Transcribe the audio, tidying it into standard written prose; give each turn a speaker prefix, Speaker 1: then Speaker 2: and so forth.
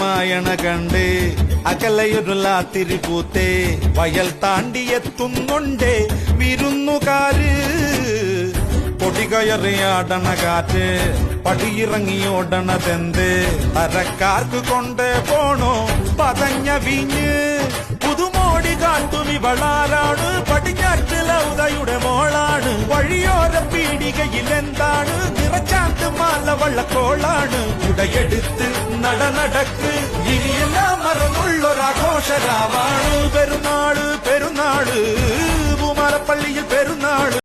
Speaker 1: മായണ കണ്ട് അകലയൊരു ലാത്തിരി പൂത്തേ വയൽ താണ്ടിയെത്തുന്നുണ്ടേ വിരുന്നുകാര് പൊടികയറിയാടണ കാറ്റ് പടിയിറങ്ങിയോടണതെന്ത് തരക്കാർക്ക് കൊണ്ട് പോണോ പതഞ്ഞ വീഞ്ഞ് പുതുമോടി കാട്ടും ഇവളാരാണ് പടിഞ്ഞാറ്റിലെ ഉദയുടെ മോളാണ് വഴിയോര പീടികയിൽ എന്താണ് നിറച്ചാണ്ട് മാല വള്ളക്കോളാണ് ഉടയെടുത്ത് നടക്ക് ഇനിയെല്ലാം മറന്നുള്ളൊരാഘോഷരാവാണ് പെരുന്നാള് പെരുന്നാള് പൂമാലപ്പള്ളിയിൽ പെരുന്നാള്